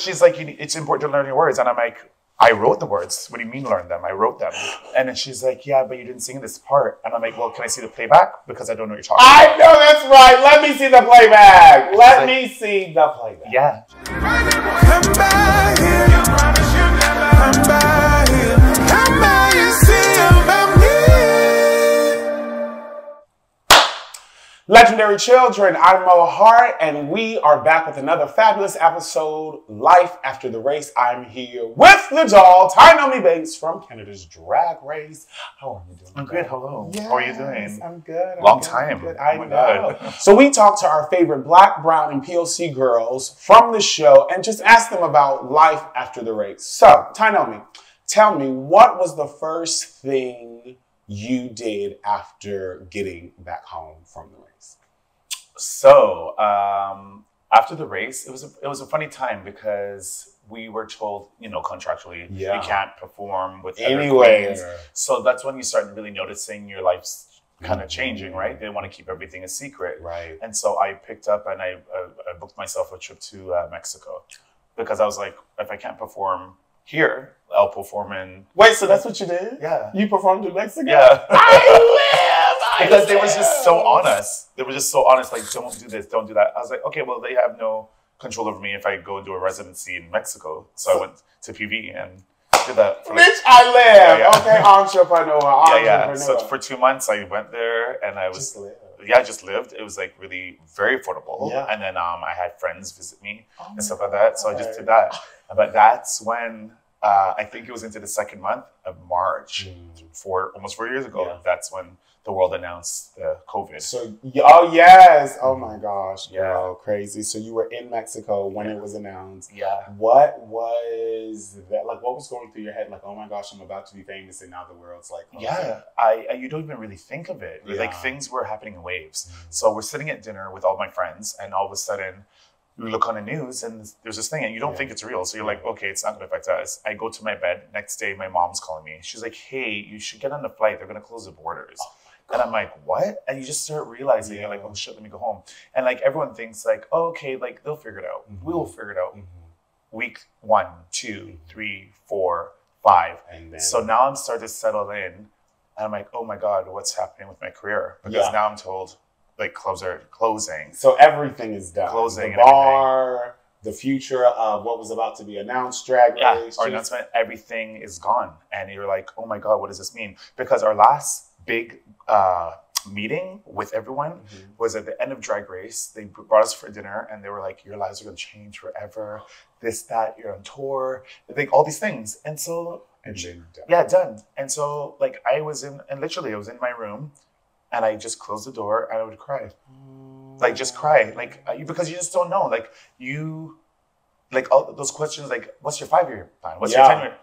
She's like, it's important to learn your words. And I'm like, I wrote the words. What do you mean learn them? I wrote them. And then she's like, yeah, but you didn't sing this part. And I'm like, well, can I see the playback? Because I don't know what you're talking about. I know that's right. Let me see the playback. Let me see the playback. Yeah. Come by here. You promise you never come by here. Come by and see about me. Legendary children, I'm Mo Hart, and we are back with another fabulous episode, Life After the Race. I'm here with the doll, Tynomi Banks from Canada's Drag Race. How are you doing? I'm good. Hello. Yes, How are you doing? I'm good. Long time. I Oh my know. God. So we talked to our favorite Black, Brown, and POC girls from the show and just asked them about life after the race. So, Tynomi, tell me, what was the first thing you did after getting back home from the race? So, after the race, it was a funny time because we were told, contractually, you can't perform with anywhere. Other queens. So that's when you start really noticing your life's kind of changing, right? They want to keep everything a secret. Right. And so I picked up and I booked myself a trip to Mexico because I was like, if I can't perform here, I'll perform in... Wait, so that's what you did? Yeah. You performed in Mexico? Yeah. Because they live! were just so honest. They were just so honest, like, don't do this, don't do that. I was like, okay, well, they have no control over me if I go and do a residency in Mexico. So I went to PV and did that. For Bitch, I live! Yeah, yeah. Okay, entrepreneur. Yeah. So for 2 months, I went there and I was... I just lived. It was like really very affordable. Yeah. And then I had friends visit me and stuff like that. So I just did that. But that's when... I think it was into the second month of March, almost 4 years ago. Yeah. That's when the world announced the COVID. So, oh yes, oh my gosh, girl, crazy. So you were in Mexico when it was announced. Yeah. What was that like? What was going through your head? Like, oh my gosh, I'm about to be famous, and now the world's like, oh, you don't even really think of it. Yeah. Like things were happening in waves. So we're sitting at dinner with all my friends, and all of a sudden, we look on the news and there's this thing and you don't think it's real. So you're like, okay, it's not going to affect us. I go to my bed. Next day, my mom's calling me. She's like, hey, you should get on the flight. They're going to close the borders. Oh and I'm like, what? And you just start realizing, you're like, oh shit, let me go home. And like everyone thinks like, oh, okay, like they'll figure it out. We'll figure it out. Week 1, 2, 3, 4, 5. And then, so now I'm starting to settle in. And I'm like, oh my God, what's happening with my career? Because now I'm told, like clubs are closing. So everything is done. Closing. The bar, the future of what was about to be announced, Drag Race. Our announcement, everything is gone. And you're like, oh my God, what does this mean? Because our last big meeting with everyone was at the end of Drag Race. They brought us for dinner and they were like, your lives are going to change forever. This, that, you're on tour. Like all these things. And so, done. And so like I was in my room. And I just closed the door and I would cry. Like, just cry. Like, because you just don't know. Like, all those questions, like, what's your 5-year plan? What's your 10-year?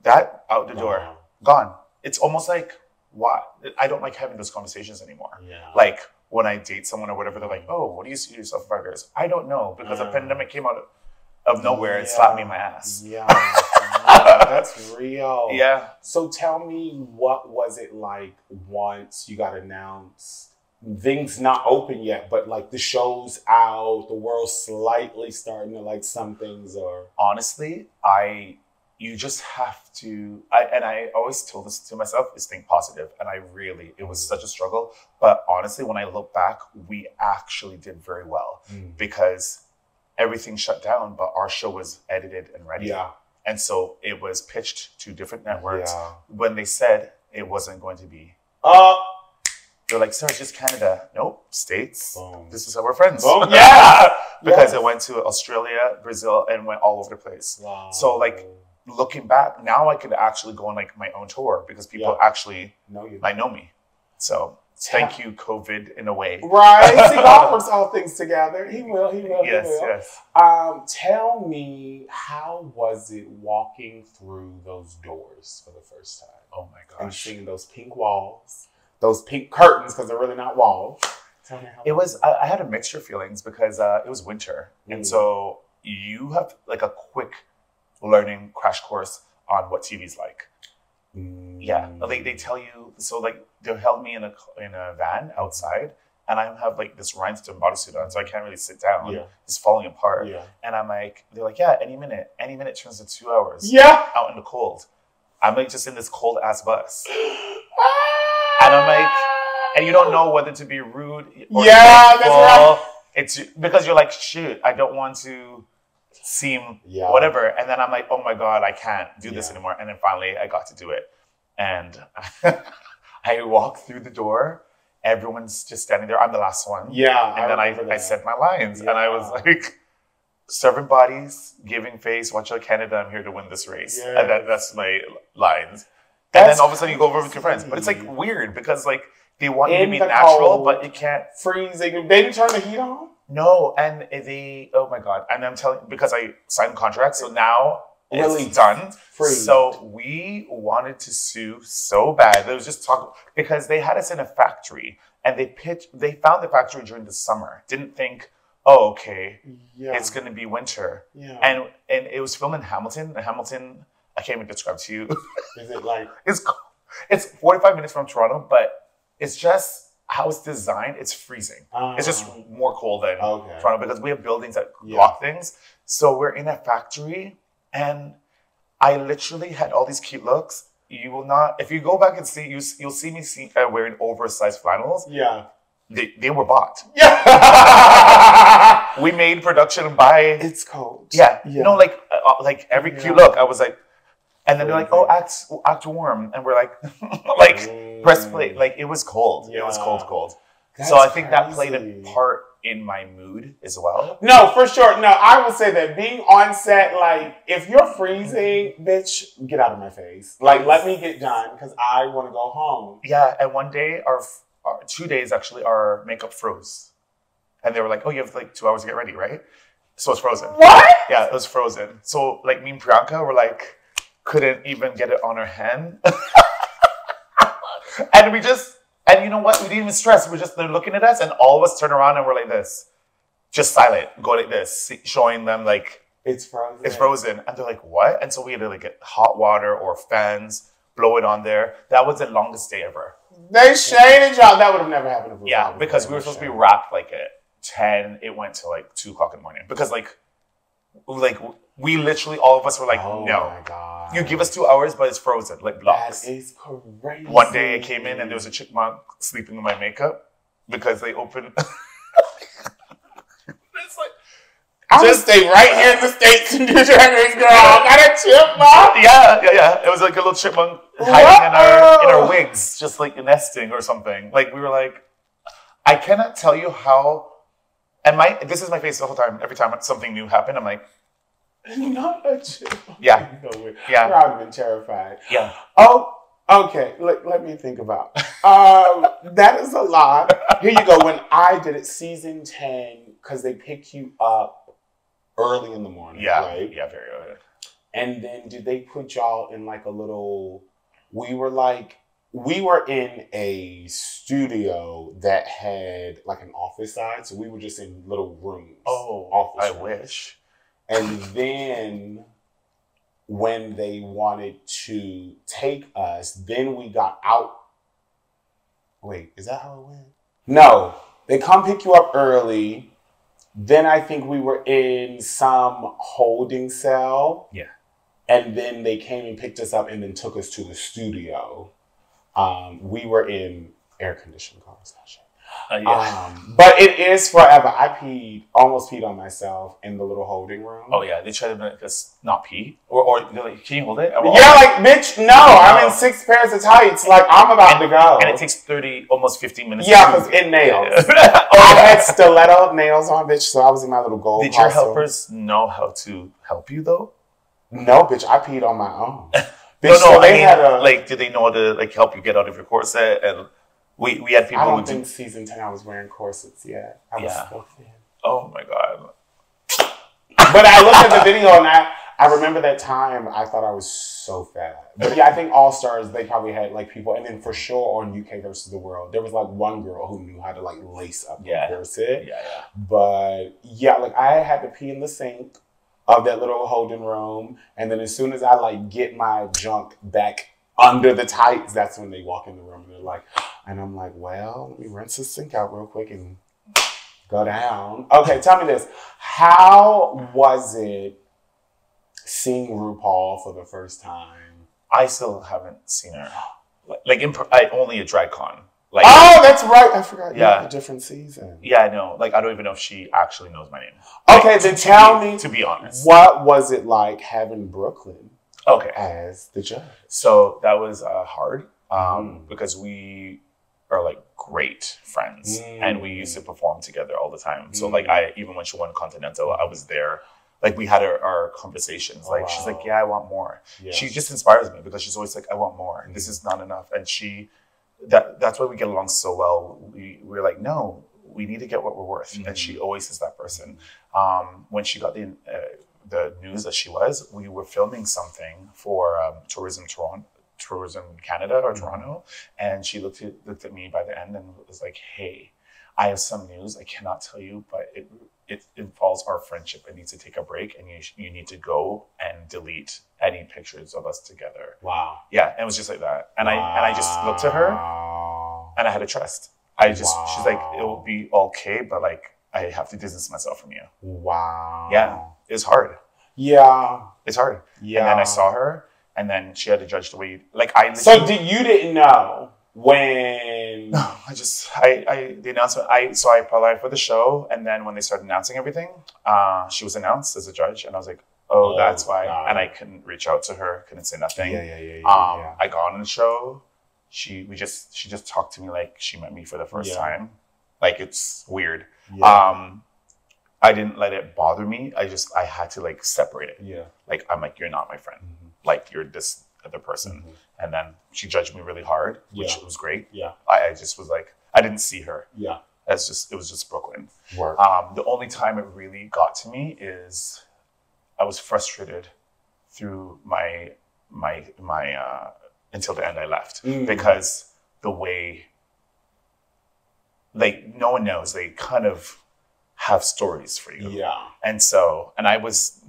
That, out the door. Gone. It's almost like, why? I don't like having those conversations anymore. Yeah. Like, when I date someone or whatever, they're like, oh, what do you see yourself in 5 years? I don't know. Because a pandemic came out of nowhere and slapped me in my ass. Yeah. That's real. Yeah. So tell me, what was it like once you got announced? Things not open yet, but like the show's out, the world's slightly starting to like some things are... Honestly, you just have to, and I always told this to myself, is think positive. And it was such a struggle. But honestly, when I look back, we actually did very well because everything shut down, but our show was edited and ready. Yeah. And so it was pitched to different networks. Yeah. When they said it wasn't going to be, they're like, sir, it's just Canada. Nope, States. Boom. This is how we're friends. Oh, yeah. Because it went to Australia, Brazil, and went all over the place. Wow. So like looking back, now I could actually go on like my own tour because people actually know me. So thank you, COVID, in a way. Right. See, God works all things together. He will. Yes, he will. Yes. Tell me, how was it walking through those doors for the first time? Oh my gosh. And seeing those pink walls, those pink curtains, because they're really not walls. Tell me how it was. I had a mixture of feelings because it was winter. And so you have like a quick learning crash course on what TV's like. Yeah, like they tell you. So like they held me in a van outside, and I have like this rhinestone bodysuit on, so I can't really sit down. Yeah. It's falling apart. Yeah. And I'm like, they're like, yeah, any minute turns to 2 hours. Yeah. Out in the cold. I'm like just in this cold ass bus. And I'm like, and you don't know whether to be rude or that's right. It's because you're like, shoot, I don't want to seem whatever. And then I'm like, oh my God, I can't do this anymore. And then finally I got to do it. And I walk through the door. Everyone's just standing there. I'm the last one. Yeah. And then I said my lines. And I was like, serving bodies, giving face, watch out Canada, I'm here to win this race. Yes. And that's my lines. And then all of a sudden you go over with your friends. But it's like weird because like they want you to be natural, cold, but you can't. Freezing. They didn't turn the heat on? No. And oh my God. And I'm telling because I signed contracts. So now it's done. So we wanted to sue so bad. There was just talk because they had us in a factory and they found the factory during the summer. Didn't think, oh, okay, it's going to be winter. Yeah. And it was filmed in Hamilton. And Hamilton, I can't even describe to you. Is it like... It's 45 minutes from Toronto, but it's just how it's designed. It's freezing. It's just more cold than Toronto because we have buildings that block things. So we're in a factory and I literally had all these cute looks. You will not... If you go back and see, you'll see me wearing oversized flannels. Yeah. They were bought. Yeah. We made production by... It's cold. Yeah. You know, like every cute look, I was like... And then they're like, oh, act warm. And we're like, press play. Like, it was cold. Yeah. It was cold. So I think that played a part in my mood as well. No, for sure. No, I will say that being on set, like, if you're freezing, bitch, get out of my face. Like, let me get done because I want to go home. Yeah. And one day, 2 days actually, our makeup froze. And they were like, oh, you have like 2 hours to get ready, right? So it's frozen. What? Yeah, it was frozen. So like me and Priyanka were like, couldn't even get it on our hand. And you know what? We didn't even stress. They're looking at us and all of us turn around and we're like this. Just silent. Go like this. Showing them like, it's frozen. It's frozen. And they're like, what? And so we had to like get hot water or fans, blow it on there. That was the longest day ever. They shaded y'all. That would have never happened. Yeah, because we were supposed to be wrapped like at 10. It went to like 2 o'clock in the morning. Because like we literally, all of us were like, no. My God. You give us 2 hours, but it's frozen, like blocks. That is crazy. One day I came in and there was a chipmunk sleeping in my makeup because they opened. It's like, I'm gonna stay right here in the States and do Drag Race, girl. I got a chipmunk. Yeah. It was like a little chipmunk hiding in our wigs, just like nesting or something. Like we were like, I cannot tell you how. And this is my face the whole time. Every time something new happened, I'm like, not a chipmunk. Yeah. I would have been terrified. Yeah. Oh, okay. Let me think about. That is a lot. Here you go. When I did it, season 10, because they pick you up early in the morning. Yeah. Right? Yeah, very early. And then did they put y'all in like a little? We were in a studio that had like an office side, so we were just in little rooms. Oh, office I rooms. wish. And then when they wanted to take us, then we got out. Wait, is that how it went? No, they come pick you up early. Then I think we were in some holding cell. Yeah. And then they came and picked us up and then took us to the studio. We wwere in air-conditioned cars. That shit. Yeah. But it is forever. I almost peed on myself in the little holding room. Oh yeah, they try to make us not pee, or they're like, can you hold it? Yeah, like bitch, no. I'm in 6 pairs of tights. Like I'm about to go, and it takes almost 15 minutes. Yeah, because it nails. I had stiletto nails on, bitch. So I was in my little gold. Did your helpers know how to help you though? No, bitch. I peed on my own. Bitch, no. I mean, like, did they know how to like help you get out of your corset and? We had people. I don't think season 10 I was wearing corsets yet. I was so thin. Oh my God. But I looked at the video and I remember that time I thought I was so fat. But yeah, I think All Stars, they probably had like people, and then for sure on UK versus the World, there was like one girl who knew how to like lace up the corset. Yeah. But yeah, like I had to pee in the sink of that little holding room, and then as soon as I like get my junk back under the tights, that's when they walk in the room and they're like, and I'm like, well, let me rinse the sink out real quick and go down. Okay, tell me this. How was it seeing RuPaul for the first time? I still haven't seen her. Like, only a drag con. Like, oh, that's right. I forgot. Yeah. A different season. Yeah, I know. Like, I don't even know if she actually knows my name. Okay, like, then tell me. To be honest. What was it like having Brooklyn as the judge? So that was hard because we are like great friends and we used to perform together all the time. So like even when she won Continental, I was there. Like we had our conversations. Like she's like, yeah, I want more. Yeah. She just inspires me because she's always like, I want more. This is not enough. And that's why we get along so well. We're like, no, we need to get what we're worth. And she always is that person. When she got the news that we were filming something for Tourism Canada or Toronto. And she looked at me by the end and was like, hey, I have some news. I cannot tell you, but it involves our friendship. It needs to take a break, and you need to go and delete any pictures of us together. Wow. Yeah, and it was just like that. And I just looked at her, and I had to trust. She's like, it will be okay, but like I have to distance myself from you. Wow. Yeah, it's hard. Yeah, it's hard. Yeah. And then I saw her, and then she had to judge the way So you didn't know when? No, the announcement. So I applied for the show, and then when they started announcing everything, she was announced as a judge, and I was like, oh, that's why. God. And I couldn't reach out to her, couldn't say nothing. Yeah. I got on the show. She just talked to me like she met me for the first time. Like it's weird. Yeah. I didn't let it bother me. I had to like separate it. Yeah. Like I'm like, you're not my friend. Like you're this other person. And then she judged me really hard, which was great. Yeah. I just was like, I didn't see her. Yeah. It was just Brooklyn. Work. The only time it really got to me is I was frustrated through my until the end I left because the way like no one knows, they kind of have stories for you. Yeah. And I was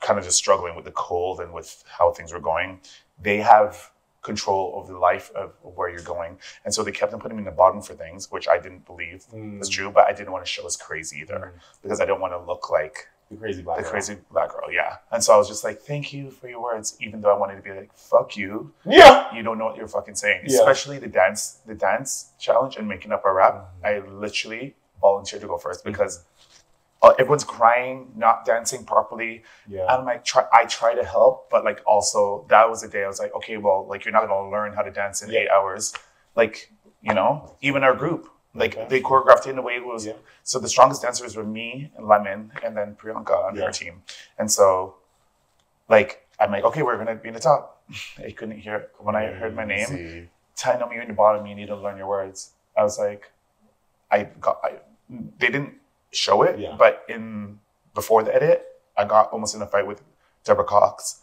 kind of just struggling with the cold and with how things were going. They have control over the life of where you're going. And so they kept on putting me in the bottom for things, which I didn't believe was true, but I didn't want to show as crazy either because I don't want to look like the crazy black girl. Yeah. And so I was just like, thank you for your words, even though I wanted to be like, fuck you. Yeah. You don't know what you're fucking saying. Yeah. Especially the dance challenge and making up a rap. I literally volunteered to go first because everyone's crying, not dancing properly. Yeah. And I'm like, I try to help, but like also that was the day I was like, okay, well, like you're not gonna learn how to dance in 8 hours. Like, even our group, like they choreographed it in a way it was. Yeah. So the strongest dancers were me and Lemon and then Priyanka on her team. And so like, I'm like, okay, we're gonna be in the top. I couldn't hear it. When I heard my name, Tynomi, you're in the bottom, you need to learn your words. I was like, they didn't show it, but before the edit, I got almost in a fight with Deborah Cox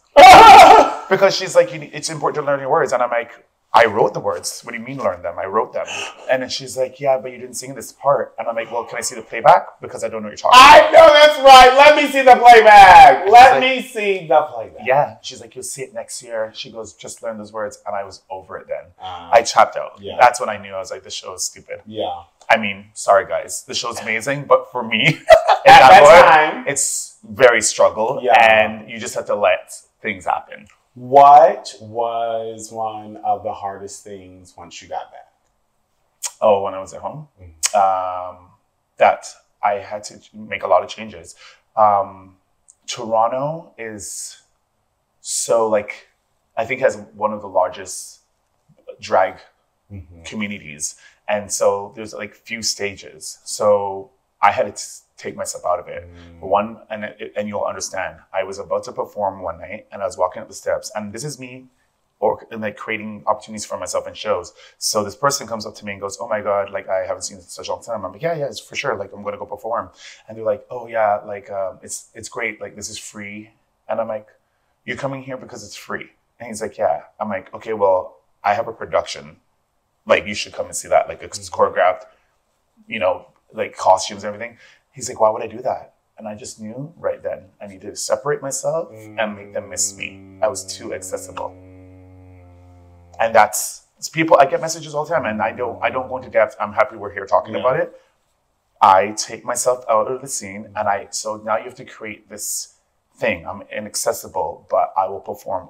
because she's like, it's important to learn your words, and I'm like, I wrote the words. What do you mean learn them? I wrote them, and then she's like, yeah, but you didn't sing this part, and I'm like, well, can I see the playback because I don't know what you're talking about. I know that's right. Let me see the playback. Let me see the playback. Yeah, she's like, you'll see it next year. She goes, just learn those words, and I was over it then. I tapped out. Yeah. That's when I knew I was like, this show is stupid. Yeah. I mean, sorry guys, the show's amazing, but for me, at that time, it's very struggle, and you just have to let things happen. What was one of the hardest things once you got back? Oh, when I was at home, that I had to make a lot of changes. Toronto is so like, I think has one of the largest drag communities. And so there's like few stages. So I had to take myself out of it. One, and you'll understand, I was about to perform one night and I was walking up the steps, and this is me like creating opportunities for myself in shows. So this person comes up to me and goes, oh my God, like I haven't seen this in such a long time. I'm like, yeah, it's for sure. Like I'm going to go perform. And they're like, oh yeah, like it's great. Like this is free. And I'm like, you're coming here because it's free? And he's like, yeah. I'm like, okay, well, I have a production. Like you should come and see that. Like it's choreographed, like costumes and everything. He's like, why would I do that? And I just knew right then I need to separate myself and make them miss me. I was too accessible. And it's people, I get messages all the time, and I don't go into depth. I'm happy we're here talking about it. I take myself out of the scene, and so now you have to create this thing. I'm inaccessible, but I will perform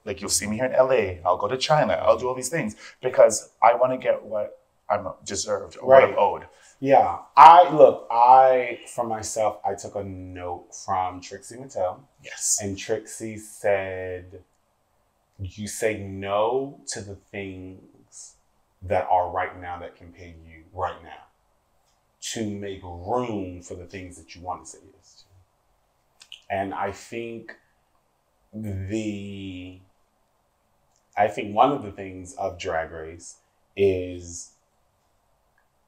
like you'll see me here in LA. I'll go to China. I'll do all these things because I want to get what I'm deserved or what I'm owed. Yeah. For myself, I took a note from Trixie Mattel. Yes. And Trixie said, you say no to the things that are right now that can pay you right now to make room for the things that you want to say yes to. And I think one of the things of Drag Race is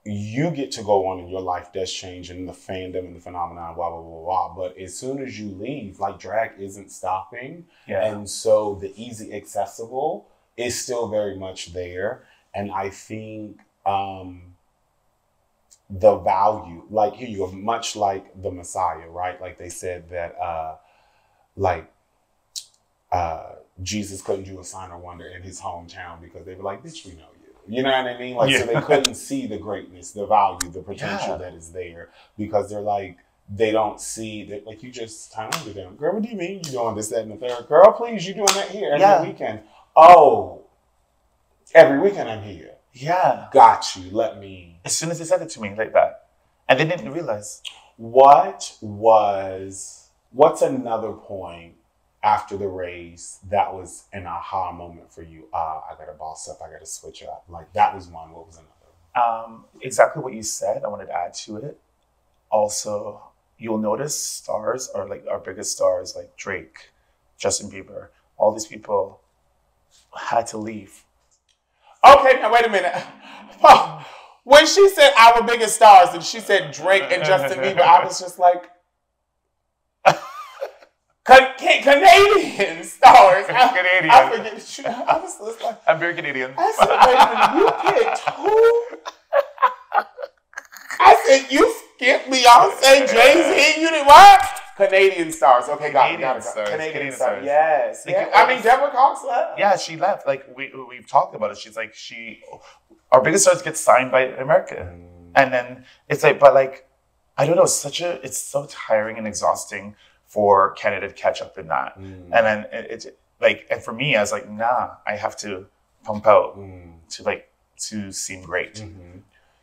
you get to go on and your life does change and the fandom and the phenomenon, blah, blah, blah, blah. But as soon as you leave, like drag isn't stopping. Yeah. And so the easy accessible is still very much there. And I think the value, like here you go, much like the Messiah, right? Like they said that Jesus couldn't do a sign or wonder in his hometown because they were like, bitch, we know you. You know what I mean? Like, so they couldn't see the greatness, the value, the potential that is there because they're like, they don't see that, like, you just time to them. Girl, what do you mean you doing this, that, and the third? Girl, please, you doing that here every weekend. Oh, every weekend I'm here. Yeah. Got you. Let me. As soon as they said it to me like that. And they didn't realize. What's another point after the race that was an aha moment for you? I got to boss up. I got to switch up. Like that was one. What was another? Exactly what you said. I wanted to add to it. Also, you'll notice stars are like our biggest stars, like Drake, Justin Bieber. All these people had to leave. Okay, now wait a minute. Oh, when she said our biggest stars and she said Drake and Justin Bieber, I was just like, Canadian stars. Canadian. I forget. I was just like, I'm very Canadian. I said, wait a minute, you picked who? I said, you skipped Beyonce, Jay-Z, you did what? Canadian stars. Okay, got it. Canadian stars. Yes. Yeah. I mean, Deborah Cox left. Yeah, she left. Like, we've talked about it. She's like, our biggest stars get signed by America. And then it's like, but like, I don't know, it's so tiring and exhausting for Canada to catch up in that. And then it's like, and for me, I was like, nah, I have to pump out to seem great.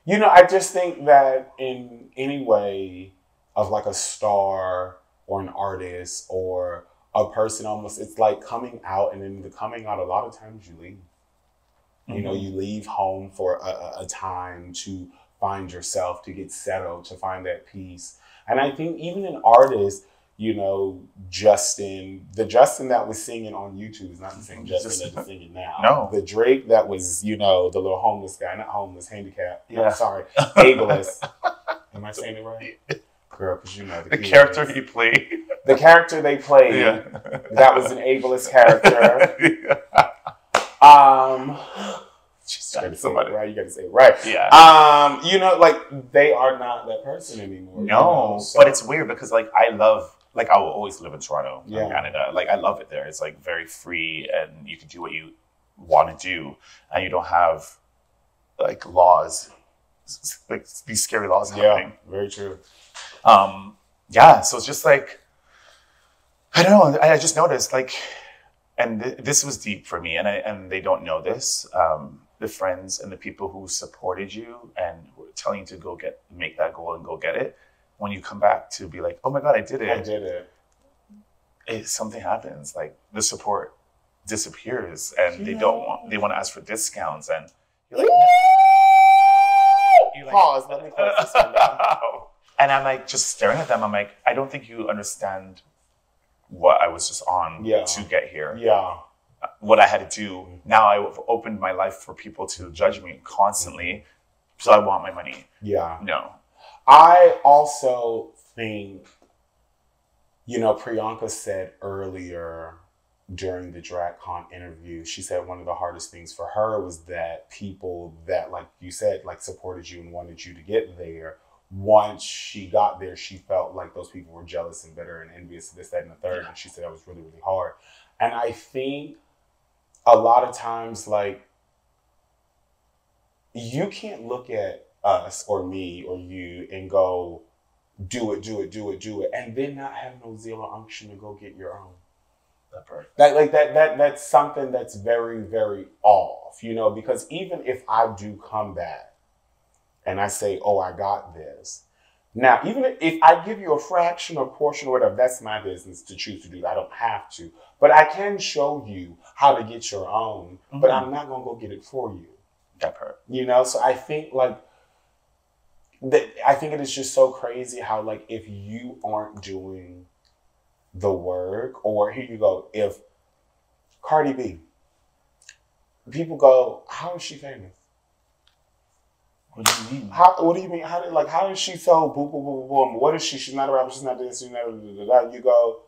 You know, I just think that in any way of like a star or an artist or a person almost, it's like coming out, and in the coming out, a lot of times you leave. You know, you leave home for a time to find yourself, to get settled, to find that peace. And I think even an artist, you know, the Justin that was singing on YouTube is not the same Justin that's singing now. No. The Drake that was, you know, the little homeless guy, not homeless, handicapped. Yeah. No, sorry, ableist. Am I saying it right? Girl, because you know the character he played. The character they played, that was an ableist character. You gotta say it right. You gotta say it right. Yeah. You know, like they are not that person anymore. No, you know? So, but it's weird because like I will always live in Toronto, in Canada. Like I love it there. It's like very free, and you can do what you want to do, and you don't have like laws, like these scary laws happening. Yeah, very true. So it's just like I don't know. I just noticed like, and this was deep for me, and they don't know this. The friends and the people who supported you and were telling you to make that goal and go get it. When you come back to be like, oh my God, I did it. Something happens. Like the support disappears, and they want to ask for discounts, and you're like, pause. Let me close this one down. And I'm like, just staring at them. I'm like, I don't think you understand what I was just on to get here. Yeah. What I had to do. Now I've opened my life for people to judge me constantly. So I want my money. Yeah. No. I also think, you know, Priyanka said earlier during the DragCon interview, she said one of the hardest things for her was that people that, like you said, like supported you and wanted you to get there, once she got there, she felt like those people were jealous and bitter and envious of this, that, and the third. And she said that was really, really hard. And I think a lot of times, like, you can't look at us or me or you and go, do it, and then not have no zeal or unction to go get your own. That's something that's very, very off, you know, because even if I do come back and I say, oh, I got this. Now, even if I give you a fraction or portion or whatever, that's my business to choose to do that. I don't have to. But I can show you how to get your own, but I'm not going to go get it for you. That part. You know, so I think I think it is just so crazy how, like, if you aren't doing the work, or here you go, if Cardi B, people go, how is she famous? What do you mean? What do you mean? How is she so boom, boom, boom, boom? What is she? She's not a rapper. She's not this. She's not that. You go,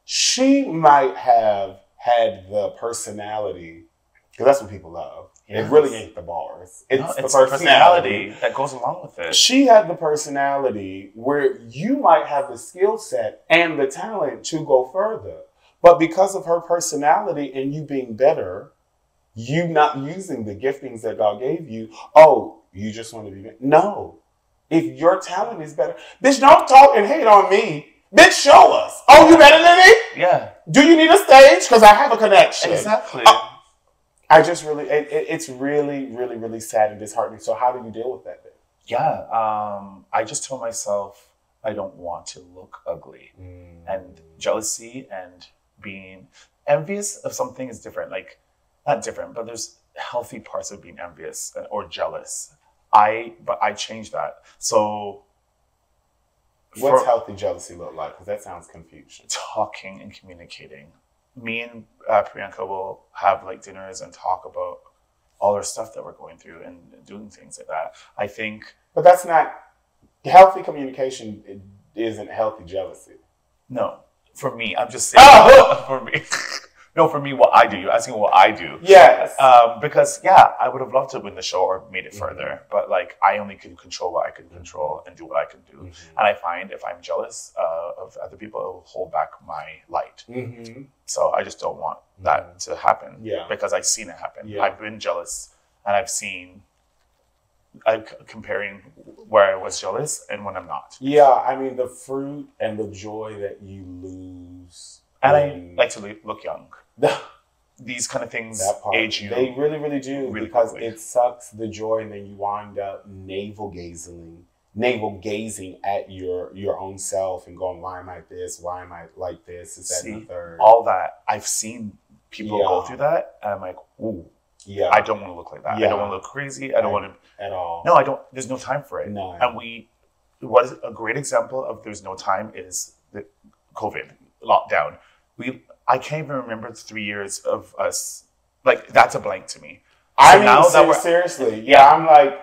she might have had the personality, because that's what people love. Yes. It really ain't the bars. It's the personality that goes along with it. She had the personality where you might have the skill set and the talent to go further. But because of her personality and you being better, you not using the giftings that God gave you, oh, you just want to be better. No. If your talent is better, bitch, don't talk and hate on me. Bitch, show us. Oh, you better than me? Yeah. Do you need a stage? Because I have a connection. Exactly. I just really, it's really, really, really sad and disheartening. So how do you deal with that then? Yeah. I just told myself I don't want to look ugly. And jealousy and being envious of something is different. Like, not different, but there's healthy parts of being envious or jealous. But I changed that. So what's healthy jealousy look like? Because that sounds confusing. Talking and communicating. Me and Priyanka will have like dinners and talk about all our stuff that we're going through and doing things like that. I think. But that's not healthy communication. It isn't healthy jealousy. No, for me, I'm just saying. For me. No, for me, what I do. You're asking what I do. Yes. Because, yeah, I would have loved to win the show or made it further. But, like, I only can control what I can control and do what I can do. And I find if I'm jealous of other people, it will hold back my light. So I just don't want that to happen. Yeah. Because I've seen it happen. Yeah. I've been jealous and I've seen, comparing where I was jealous and when I'm not. Yeah, I mean, the fruit and the joy that you lose. And I like to look young. These kind of things age you. They really, really do, really because quickly. It sucks the joy, and then you wind up navel gazing at your own self and going, why am I this? Why am I like this? Is that the third? All that. I've seen people go through that, and I'm like, ooh, yeah, I don't want to look like that. Yeah. I don't want to look crazy. I don't want to at all. No, I don't. There's no time for it. No. And what is a great example of there's no time is the COVID lockdown. I can't even remember 3 years of us. Like, that's a blank to me. I mean, seriously. Yeah, I'm like,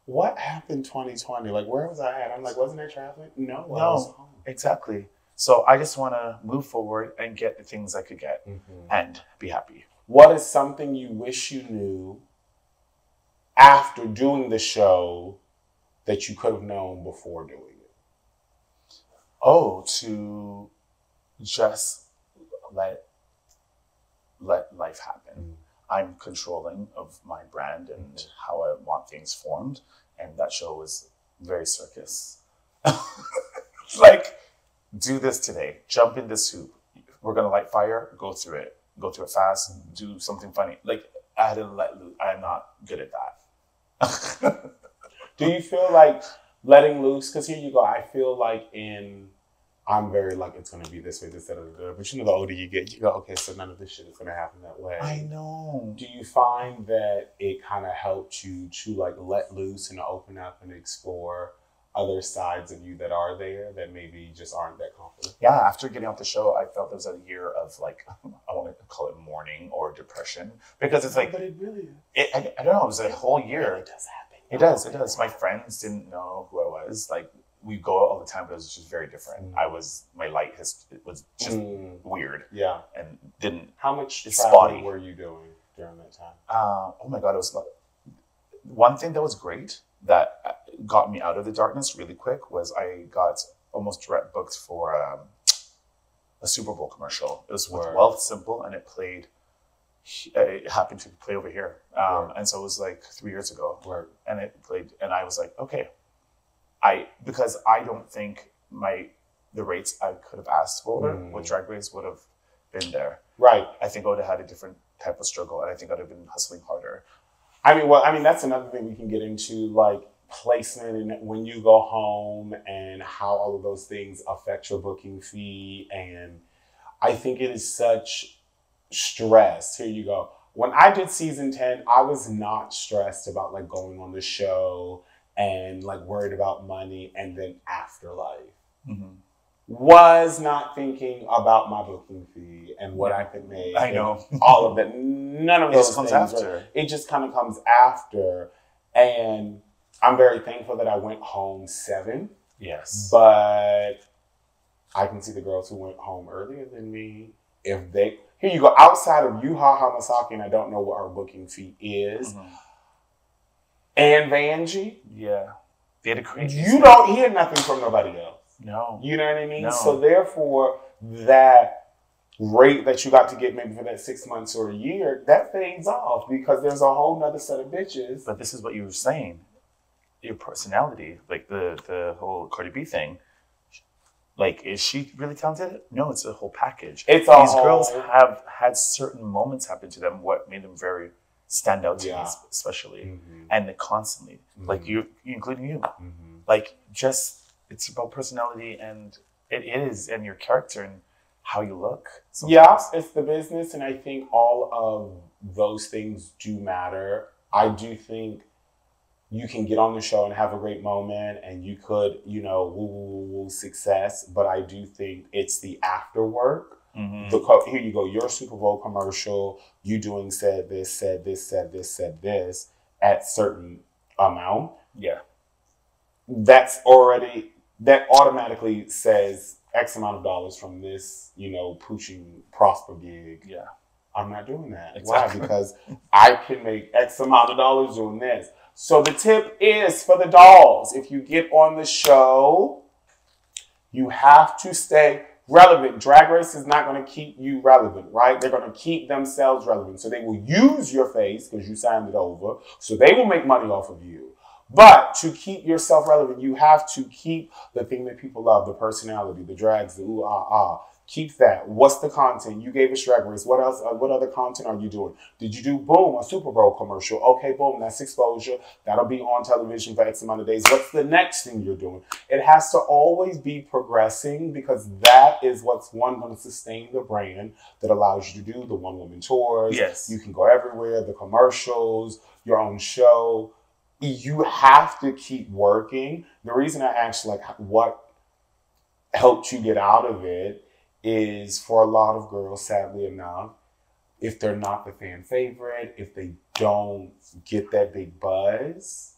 what happened 2020? Like, where was I at? I'm like, wasn't I traveling? No, I was home. Exactly. So I just want to move forward and get the things I could get and be happy. What is something you wish you knew after doing the show that you could have known before doing it? Oh, to just let life happen. I'm controlling of my brand and how I want things formed. And that show was very circus. Like, do this today. Jump in this hoop. We're going to light fire. Go through it. Go through it fast. Do something funny. Like, I had to let loose. I'm not good at that. Do you feel like letting loose? Because here you go. I feel like I'm very like, it's going to be this way, this, that, but you know, the older you get, you go, okay, so none of this shit is going to happen that way. I know. Do you find that it kind of helped you to like let loose and open up and explore other sides of you that are there that maybe just aren't that confident? Yeah, after getting off the show, I felt there was a year of like, I want to call it mourning or depression, because it's like, but it really is. I don't know, it was a whole year. It does happen. It does. My friends didn't know who I was. Like, we go out all the time, but it was just very different. My light it was just weird. Yeah. And didn't. How much traveling were you doing during that time? Oh my God, it was one thing that was great that got me out of the darkness really quick was I got almost direct booked for a Super Bowl commercial. It was with Wealth Simple, and it played it happened to play over here. And so it was like 3 years ago. Right. And it played, and I was like, okay. Because I don't think the rates I could have asked for with Drag Race would have been there. Right. I think I would have had a different type of struggle, and I think I'd have been hustling harder. I mean, that's another thing we can get into, like placement and when you go home and how all of those things affect your booking fee. And I think it is such stress. Here you go. When I did season 10, I was not stressed about like going on the show and like worried about money and then afterlife. Mm-hmm. Was not thinking about my booking fee and what I could make. I know. All of that. None of those things. Comes after. Right? It just kind of comes after. And I'm very thankful that I went home 7. Yes. But I can see the girls who went home earlier than me. If they, here you go, outside of you, Haha Masaki, and I don't know what our booking fee is, and Vanjie. Yeah. They had a crazy. You don't hear nothing from nobody else. No. You know what I mean? No. So therefore, that rate that you got to get maybe for that 6 months or a year, that fades off because there's a whole nother set of bitches. But this is what you were saying. Your personality, like the whole Cardi B thing. Like, is she really talented? No, it's a whole package. These girls have had certain moments happen to them, what made them very stand out to me, especially. And constantly. Like, you, including you. Like, just... It's about personality, and it is, and your character and how you look. Sometimes. Yeah, it's the business, and I think all of those things do matter. I do think you can get on the show and have a great moment, and you could, you know, woo success. But I do think it's the after work. Here you go, your Super Bowl commercial, you doing said this at certain amount. Yeah, that automatically says X amount of dollars from this, you know, Poochie Prosper gig. Yeah. I'm not doing that. Exactly. Why? Because I can make X amount of dollars doing this. So the tip is for the dolls. If you get on the show, you have to stay relevant. Drag Race is not going to keep you relevant, right? They're going to keep themselves relevant. So they will use your face because you signed it over. So they will make money off of you. But to keep yourself relevant, you have to keep the thing that people love, the personality, the drags, the ooh, ah, ah. Keep that. What's the content? You gave us Drag Race. What else? What other content are you doing? Did you do, boom, a Super Bowl commercial? Okay, boom, that's exposure. That'll be on television for X amount of days. What's the next thing you're doing? It has to always be progressing because that is what's going to sustain the brand that allows you to do the one-woman tours. Yes. You can go everywhere, the commercials, your own show. You have to keep working. The reason I asked, like, what helped you get out of it is for a lot of girls, sadly enough, if they're not the fan favorite, if they don't get that big buzz,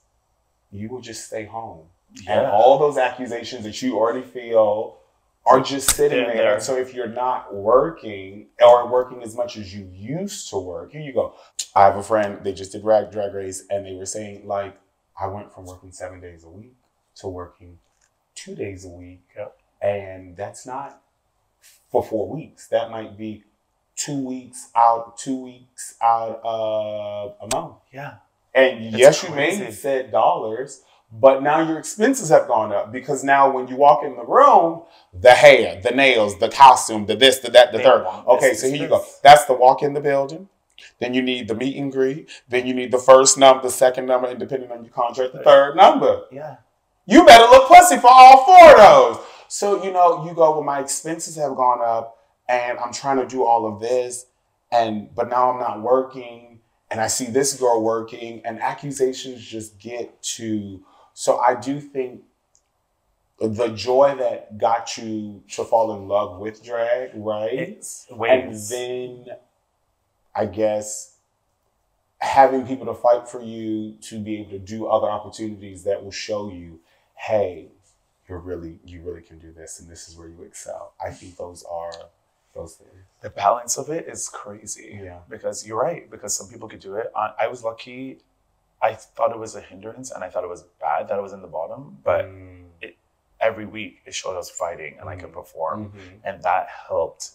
you will just stay home. Yeah. And all those accusations that you already feel are just sitting there. So if you're not working or working as much as you used to work, here you go. I have a friend, they just did Drag Race, and they were saying, like, I went from working 7 days a week to working 2 days a week. Yep. And that's not for 4 weeks. That might be 2 weeks out of a month. Yeah. And it's yes, crazy. You made said dollars, but now your expenses have gone up because now when you walk in the room, the hair, the nails, the costume, the this, the that, the third. Okay, so here you go. That's the walk in the building. Then you need the meet and greet. Then you need the first number, the second number, and depending on your contract, the third number. Yeah. You better look pussy for all 4 of those. So, you know, you go, well, my expenses have gone up and I'm trying to do all of this, but now I'm not working and I see this girl working and accusations just get to. So I do think the joy that got you to fall in love with drag, right? And then I guess having people to fight for you to be able to do other opportunities that will show you, hey, you really can do this and this is where you excel. I think those are those things. The balance of it is crazy. Yeah. Because you're right, because some people could do it. I was lucky. I thought it was a hindrance and I thought it was bad that I was in the bottom, but every week it showed us fighting and I could perform. And that helped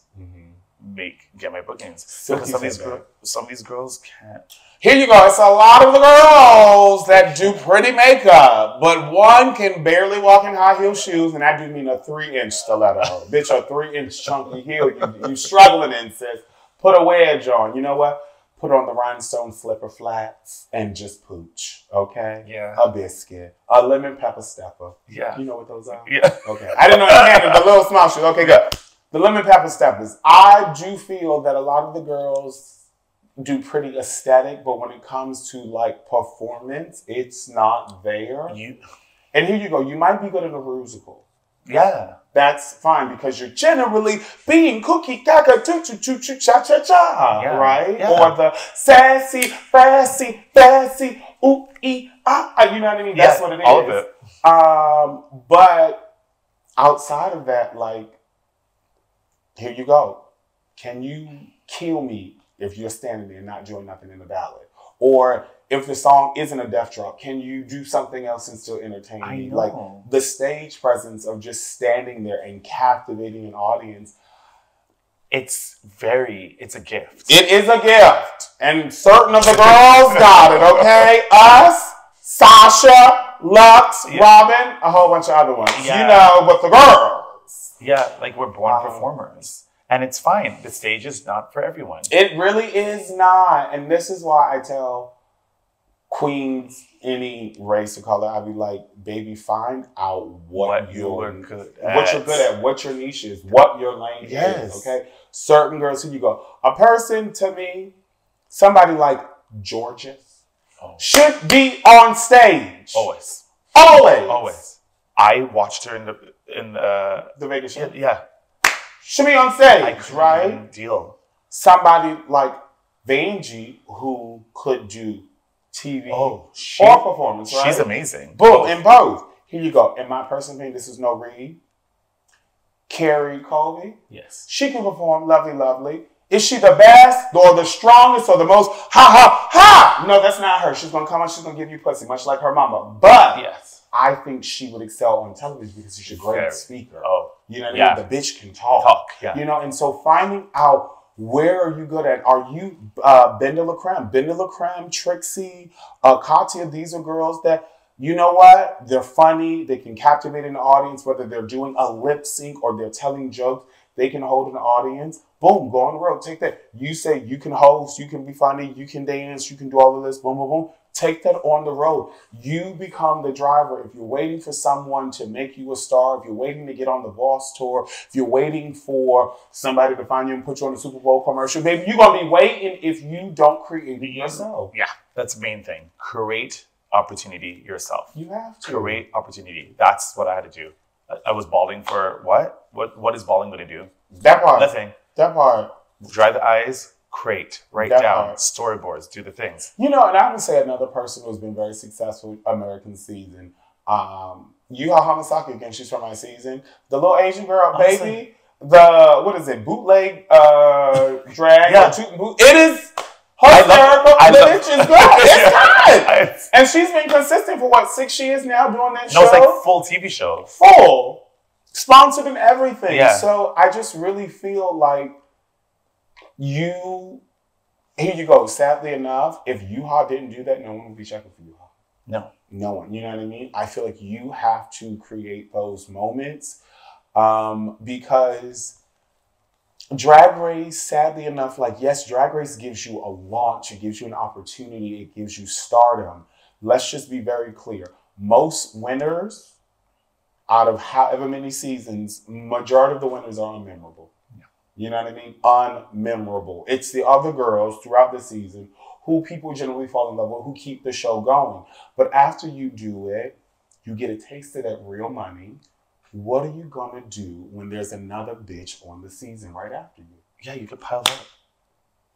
get my bookings. Silky Because said that. some of these girls can't. Here you go. It's a lot of the girls that do pretty makeup, but one can barely walk in high heel shoes, and I do mean a 3-inch stiletto. Bitch, a 3-inch chunky heel. You struggling in, sis. Put a wedge on. You know what? Put on the rhinestone slipper flats and just pooch. Okay? Yeah. A biscuit. A lemon pepper stepper. Yeah. You know what those are? Yeah. Okay. I didn't know you had them. The little small shoes. Okay, good. The lemon pepper steppers. I do feel that a lot of the girls do pretty aesthetic, but when it comes to like performance, it's not there. And here you go. You might be good at a musical. Yeah. That's fine because you're generally being cookie gaga cha cha cha, Yeah. right? Yeah. Or the sassy, fancy, ooh ee ah. You know what I mean? That's what it is. All of it. But outside of that, like, here you go. Can you kill me if you're standing there and not doing nothing in the ballad? Or if the song isn't a death drop, can you do something else and still entertain me? Like the stage presence of just standing there and captivating an audience. It's a gift. It is a gift. And certain of the girls got it, okay? Us, Sasha, Lux, Robin, a whole bunch of other ones. Yeah. You know, but the girls. Yeah, like we're born performers. And it's fine. The stage is not for everyone. It really is not. And this is why I tell queens, any race or color, I be like, baby, find out what you're good at. What you're good at, what your niche is, what your lane is, okay? Certain girls, here you go. A person, to me, somebody like Georges, should be on stage. Always. I watched her in the Vegas show. Yeah. Should be on stage, right? Deal. Somebody like Vanjie who could do TV or performance, right? She's amazing. Both. In both. Here you go. In my personal opinion, this is no read. Carrie Colby. Yes. She can perform lovely. Is she the best or the strongest or the most ha? No, that's not her. She's going to come out, she's going to give you pussy, much like her mama. But yes, I think she would excel on television because she's a great speaker. You know what I mean? The bitch can talk. You know, and so finding out where are you good at? Are you Benda LaCreme? Benda LaCreme, Trixie, Katya, these are girls that, you know what? They're funny. They can captivate an audience, whether they're doing a lip sync or they're telling jokes. They can hold an audience. Boom, go on the road. Take that. You say you can host, you can be funny, you can dance, you can do all of this. Boom, boom, boom. Take that on the road. You become the driver. If you're waiting for someone to make you a star, if you're waiting to get on the Boss Tour, if you're waiting for somebody to find you and put you on a Super Bowl commercial, baby, you're going to be waiting if you don't create it yourself. Yeah, that's the main thing. Create opportunity yourself. You have to. Create opportunity. That's what I had to do. I was balling for what? What is balling going to do? That part. Nothing. That part. Dry the eyes. Create, write down, storyboards, do the things. You know, and I would say another person who's been very successful American season, Yuha Hamasaki, again, she's from my season. The little Asian girl, baby, the, what is it, bootleg drag? Yeah. It is hysterical. The bitch is good. It's good. And she's been consistent for what, 6 years now doing that show? No, it's like full TV show. Full. Sponsored and everything. Yeah. So I just really feel like here you go. Sadly enough, if Yuha didn't do that, no one would be checking for Yuha. No one. You know what I mean? I feel like you have to create those moments because Drag Race, sadly enough, like, yes, Drag Race gives you a launch. It gives you an opportunity. It gives you stardom. Let's just be very clear. Most winners, out of however many seasons, majority of the winners are unmemorable. You know what I mean? Unmemorable. It's the other girls throughout the season who people generally fall in love with, who keep the show going. But after you do it, you get a taste of that real money. What are you going to do when there's another bitch on the season right after you? Yeah, you could pile up.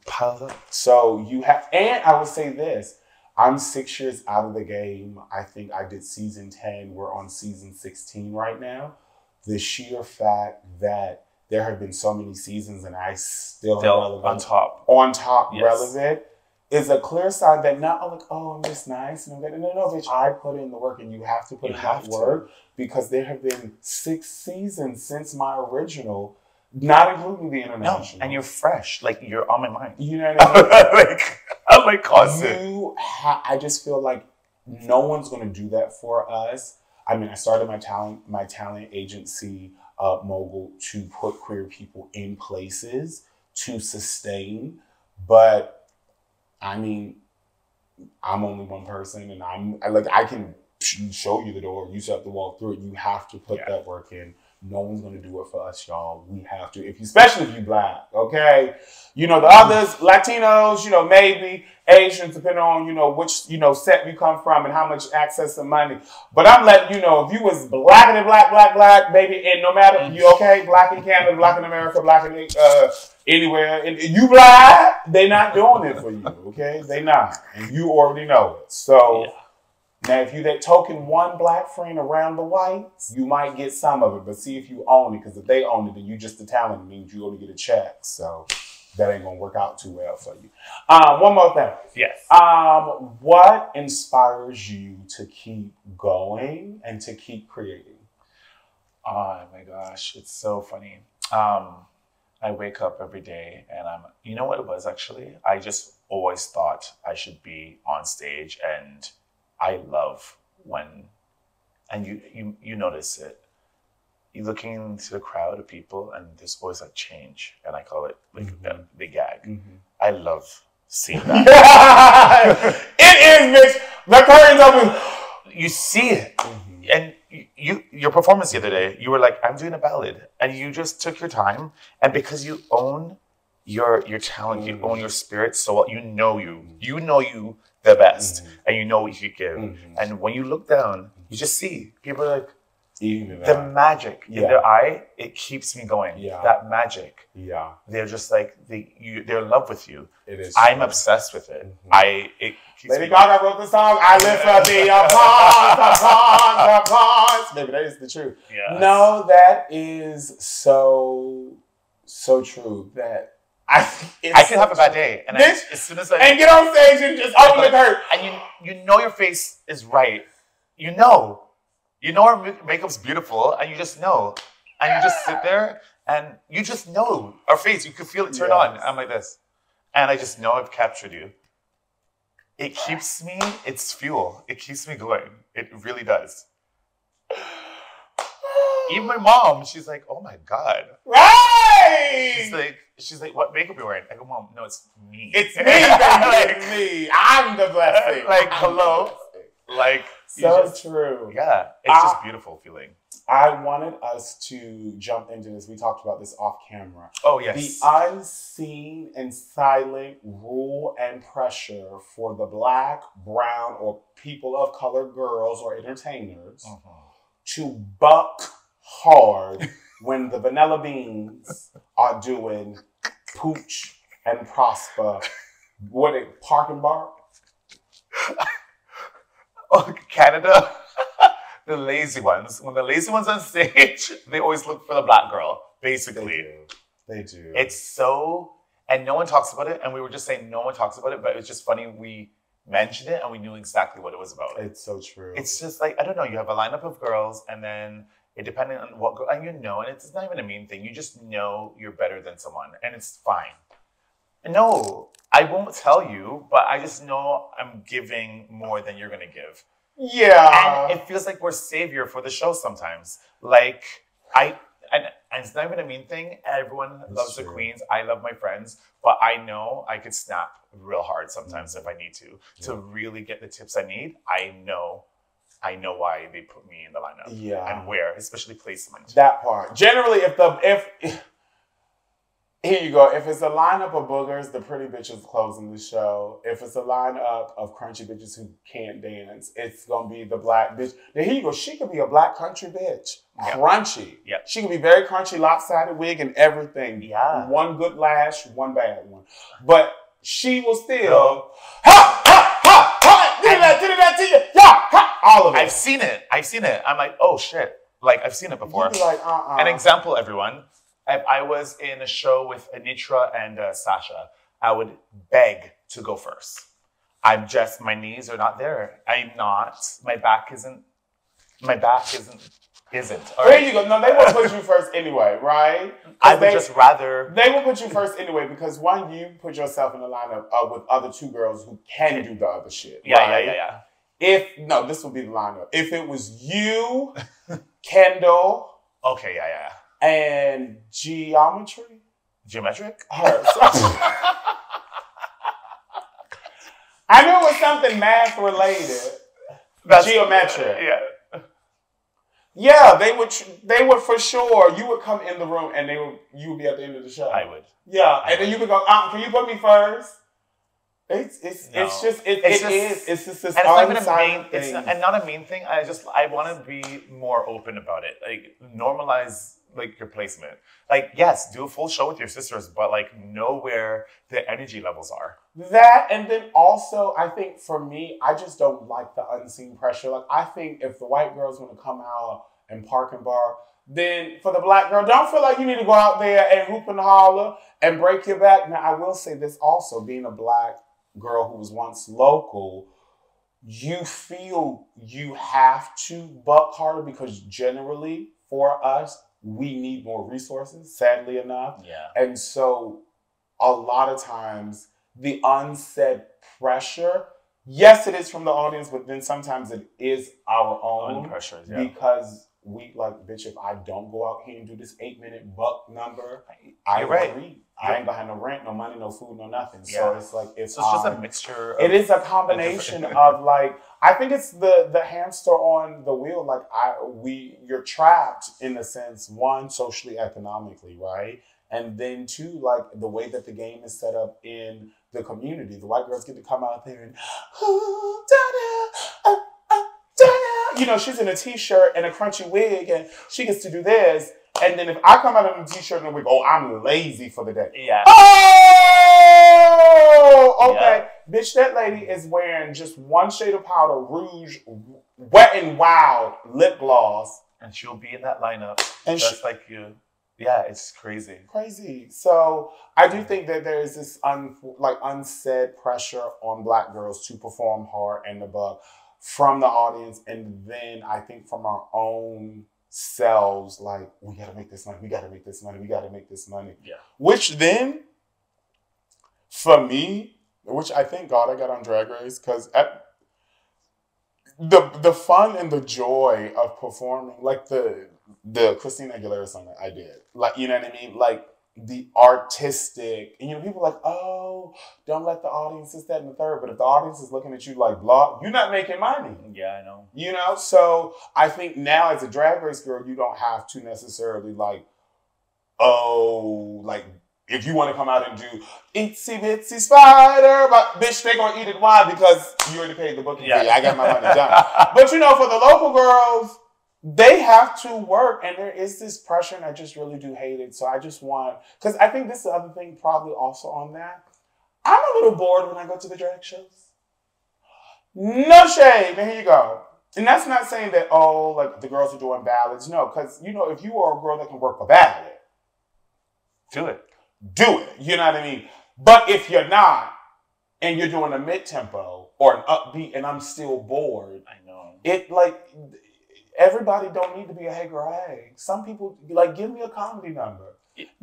Pile up. So you have, and I would say this, I'm 6 years out of the game. I think I did season 10. We're on season 16 right now. The sheer fact that there have been so many seasons and I still am relevant. On top, yes. Relevant is a clear sign that not like, oh, I'm just nice. No, bitch, I put in the work and you have to put in that work because there have been 6 seasons since my original Not including the No, international. and you're fresh. Like, you're on my mind. You know what I mean? I'm like constant. I just feel like no one's going to do that for us. I mean, I started my talent agency, Mogul, to put queer people in places to sustain. But I mean, I'm only one person, and I can show you the door. You just have to walk through it. You have to put that work in. No one's gonna do it for us, y'all. We have to, especially if you Black, okay? You know, the others, Latinos, you know, maybe Asians, depending on, you know, which, set you come from and how much access to money. But I'm letting you know, if you was Black and Black, baby, and no matter, you okay, Black in Canada, Black in America, Black in anywhere, and you Black, they not doing it for you, okay? They not, and you already know it. So. Yeah. Now, if you that token one Black friend around the whites, you might get some of it. But see if you own it, because if they own it, then you just the talent means you only get a check. So that ain't gonna work out too well for you. One more thing. Yes. What inspires you to keep going and to keep creating? Oh my gosh, it's so funny. I wake up every day and you know what it was actually? I just always thought I should be on stage, and I love when, and you notice it, you're looking into the crowd of people and there's always like change, and I call it like the gag. Mm-hmm. I love seeing that. It is, bitch. The curtain's open. You see it. Mm-hmm. And your performance the other day, you were like, I'm doing a ballad, and you just took your time, and because you own your talent, you own your spirit, so you know you the best, and you know what you could give. And when you look down, you just see people are like, the magic in their eye, it keeps me going. That magic. They're just like, they're in love with you. It is. I'm obsessed with it. It keeps Lady Gaga wrote the song, I live for the applause. Maybe that is the truth. Yes. No, that is so true. That I can have a bad day, and as soon as and get on stage and just open the curtain, and you know your face is right. You know our makeup's beautiful, and you just know, and you just sit there and you just know our face. You can feel it turn on. I'm like this, and I just know I've captured you. It keeps me. It's fuel. It keeps me going. It really does. Even my mom, she's like, "Oh my God!" Right? She's like, "What makeup are you wearing?" I go, "Mom, no, it's me. It's me, baby. It's me. I'm the blessing." Like, hello. Like, so true. Yeah, it's just beautiful feeling. I wanted us to jump into this. We talked about this off camera. Oh, yes. The unseen and silent rule and pressure for the Black, brown, or people of color girls or entertainers to buck hard when the vanilla beans are doing pooch and prosper. Park and bark? Oh, Canada. The lazy ones. When the lazy ones on stage, they always look for the Black girl, basically. They do. It's so, and no one talks about it. And we were just saying no one talks about it, but it's just funny. We mentioned it and we knew exactly what it was about. It's so true. It's just like, I don't know, you have a lineup of girls, and then it depending on what girl, and and it's not even a mean thing. You just know you're better than someone, and it's fine. No, I won't tell you, but I just know I'm giving more than you're going to give. Yeah. And it feels like we're savior for the show sometimes. Like, and it's not even a mean thing. Everyone loves the queens. I love my friends. But I know I could snap real hard sometimes if I need to really get the tips I need. I know why they put me in the lineup. Yeah. And where, especially placement. That part. Generally, if here you go. If it's a lineup of boogers, the pretty bitches closing the show. If it's a lineup of crunchy bitches who can't dance, it's going to be the Black bitch. Now, here you go. She could be a Black country bitch. Crunchy. Yeah. She could be very crunchy, lopsided wig and everything. Yeah. One good lash, one bad one. But she will still, did that to you. All of it. I've seen it. I'm like, oh, shit. Like, I've seen it before. You'd be like, An example, everyone. If I was in a show with Anitra and Sasha, I would beg to go first. My knees are not there. My back isn't isn't. There you go. No, they will put you first anyway, right? I would just rather... They will put you first anyway because, one, you put yourself in the lineup with other two girls who can do the other shit. Yeah, right? yeah. This would be the lineup. If it was you, Kendall... Okay, yeah. And geometry? Geometric? Her. I knew it was something math related. Geometric. Yeah. Yeah, they would for sure. You would come in the room and you would be at the end of the show. I would. Yeah, and then you would go, can you put me first? It's just this not even a main thing. And not a main thing. I want to be more open about it. Like normalize like your placement. Like yes, do a full show with your sisters, but like know where the energy levels are. That, and then also I think for me, I just don't like the unseen pressure. Like I think if the white girls want to come out and park and bar, then for the black girl, don't feel like you need to go out there and hoop and holler and break your back. Now I will say this also, being a black girl who was once local, you feel you have to buck harder because generally for us, we need more resources, sadly enough. Yeah. And so a lot of times the unsaid pressure, yes, it is from the audience, but then sometimes it is our own pressures, because we like, bitch, if I don't go out here and do this 8-minute buck number, I ain't gonna have no rent, no money, no food, no nothing. Yeah. So it's like it's just a mixture. It is a combination of like, I think it's the hamster on the wheel. Like you're trapped in a sense, one, socially, economically, right? And then two, like the way that the game is set up in the community. The white girls get to come out there and you know, she's in a t-shirt and a crunchy wig and she gets to do this. And then if I come out in a t-shirt and a wig, I'm lazy for the day. Yeah. Oh, okay. Yeah. Bitch, that lady is wearing just one shade of powder, rouge, Wet n Wild lip gloss. And she'll be in that lineup and just like you. Yeah, it's crazy. Crazy. So I do think that there is this unsaid pressure on black girls to perform hard and above from the audience, and then I think from our own selves, like, we gotta make this money, we gotta make this money, we gotta make this money. Yeah. Which then, for me, which I thank God I got on Drag Race, because the fun and the joy of performing, like the Christina Aguilera song that I did, like, you know what I mean? Like, the artistic, and, you know, people are like, oh, don't let the audience this, that, and the third. But if the audience is looking at you like, blah, you're not making money. Yeah, I know. You know, so I think now as a Drag Race girl, you don't have to necessarily like, oh, like, if you want to come out and do itsy bitsy spider, but bitch, they gonna eat it. Why? Because you already paid the booking fee. I got my money done. But you know, for the local girls, they have to work, and there is this pressure, and I just really do hate it. So I just want, because I think this is the other thing probably also on that. I'm a little bored when I go to the drag shows. No shade, and here you go. And that's not saying that, oh, like the girls are doing ballads. No, because, you know, if you are a girl that can work a ballad, do it. Do it. You know what I mean? But if you're not, and you're doing a mid-tempo or an upbeat, and I'm still bored. I know. It like... Everybody don't need to be a hey girl, hey. Some people, like, give me a comedy number.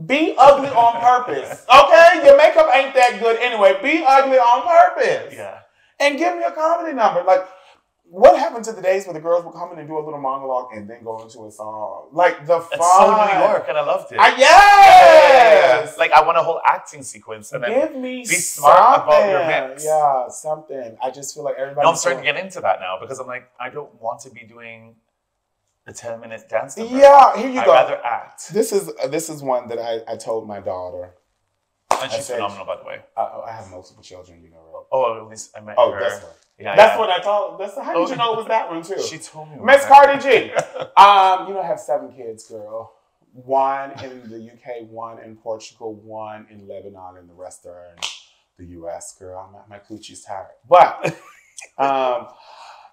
Be ugly on purpose, okay? Your makeup ain't that good anyway. Be ugly on purpose. Yeah. And give me a comedy number. Like, what happened to the days where the girls would come in and do a little monologue and then go into a song? Like, the fun. It's so New York, and I loved it. Yes! Like, I want a whole acting sequence. And give me be smart about your mix. Yeah, something. I just feel like everybody. No, I'm starting to get into that now because I'm like, I don't want to be doing a 10-minute dance number. Yeah, here you go. I'd rather act. This is one that I told my daughter. And she's phenomenal, by the way. I have multiple children, you know. Right? Oh, at least I met her. Oh, that's one. Yeah, that's what I told. How did you know it was that one too? She told me. Miss Cardi G. You know, I have 7 kids, girl. 1 in the UK, 1 in Portugal, 1 in Lebanon, and the rest are in the US, girl. My coochie's tired. But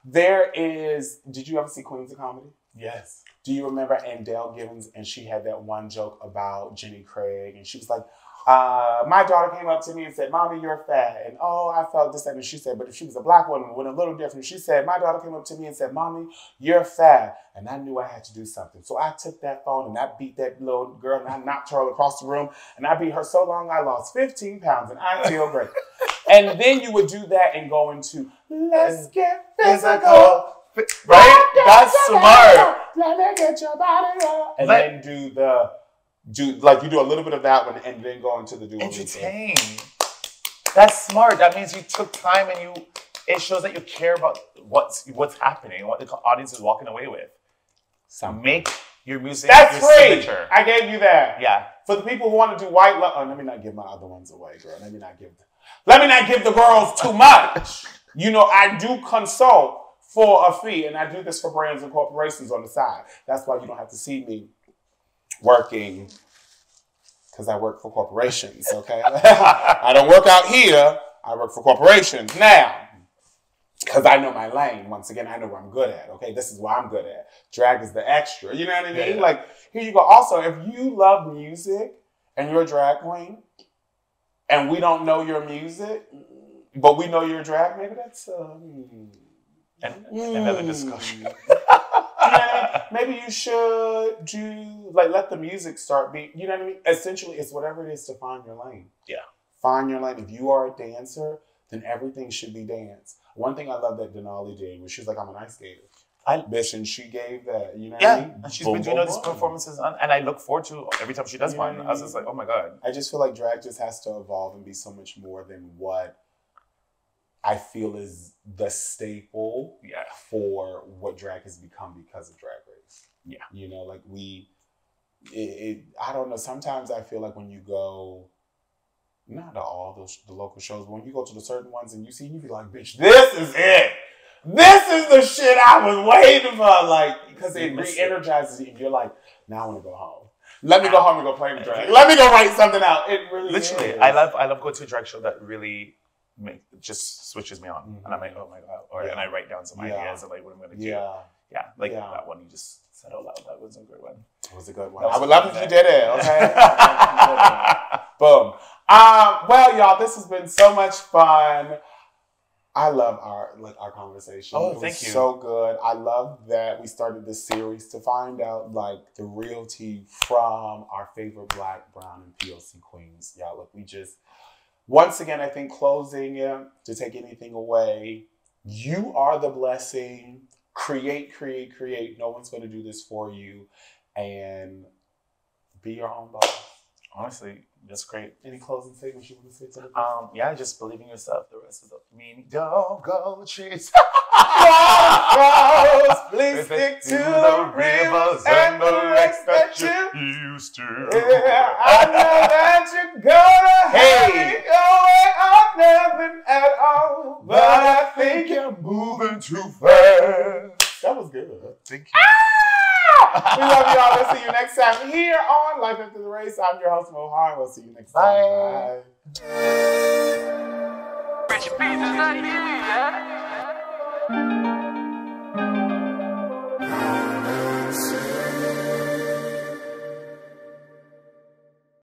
there is. Did you ever see Queens of Comedy? Yes. Do you remember Andale Gibbons? And she had that one joke about Jenny Craig, and she was like, My daughter came up to me and said, Mommy, you're fat. And oh, I felt this, and she said, but if she was a black woman, it would have a little different. She said, my daughter came up to me and said, Mommy, you're fat. And I knew I had to do something. So I took that phone and I beat that little girl and I knocked her all across the room. And I beat her so long I lost 15 pounds and I feel great. And then you would do that and go into, let's get physical. Right? That's smart. Let me get your body up. And then you do a little bit of that one and then go into the dual. Entertain. That's smart. That means you took time and it shows that you care about what's happening, what the audience is walking away with. So make your music That's your free. signature. I gave you that. Yeah. For the people who want to do white love, let me not give my other ones away, girl. Let me not give the girls too much. You know, I do consult for a fee, and I do this for brands and corporations on the side. That's why you don't have to see me working, because I work for corporations, okay? I don't work out here. I work for corporations now, because I know my lane. Once again, I know what I'm good at, okay? This is what I'm good at. Drag is the extra, you know what I mean? Yeah. Like, here you go. Also, if you love music and you're a drag queen, and we don't know your music, but we know you're a drag, maybe that's another discussion. Maybe you should let the music start being, you know what I mean? Essentially, it's whatever it is to find your lane. Yeah. Find your lane. If you are a dancer, then everything should be dance. One thing I love that Denali did was she was like, I'm an ice skater. And she gave that, you know what I mean? And she's been doing all these performances, and I look forward to every time she does one. I was just like, oh my God. I just feel like drag just has to evolve and be so much more than what I feel is the staple for what drag has become because of Drag Race. Yeah. You know, like I don't know, sometimes I feel like when you go, not to all the local shows, but when you go to the certain ones and you be like, bitch, this is it. This is the shit I was waiting for. Like, because it re-energizes you and you're like, now I want to go home. Let me go home and go play the drag. Let me go write something out. It really literally is. I love going to a drag show that really just switches me on. And I'm like, oh my God. And I write down some ideas of like what I'm gonna do. That one you just said out loud. That was a good one. It was a good one. I would love if you did it, okay? Boom. Well, y'all, this has been so much fun. I love our conversation. Oh, it was thank you. So good. I love that we started this series to find out like the real tea from our favorite Black, Brown, and POC queens. Y'all, look, we just once again, I think closing to take anything away, you are the blessing. Create. No one's going to do this for you, and be your own boss. Honestly, that's great. Any closing statements you want to say to the just believe in yourself. The rest is up to me. Don't go chase. Please stick to the rivers and the lakes that you used to. Yeah, I know that you're gonna have it your way on nothing at all, but I think you're moving too fast. That was good. Thank you. We love y'all. We'll see you next time here on Life After the Race. I'm your host, Mo Hart. We'll see you next time. Bye. Rich pieces of you, yeah.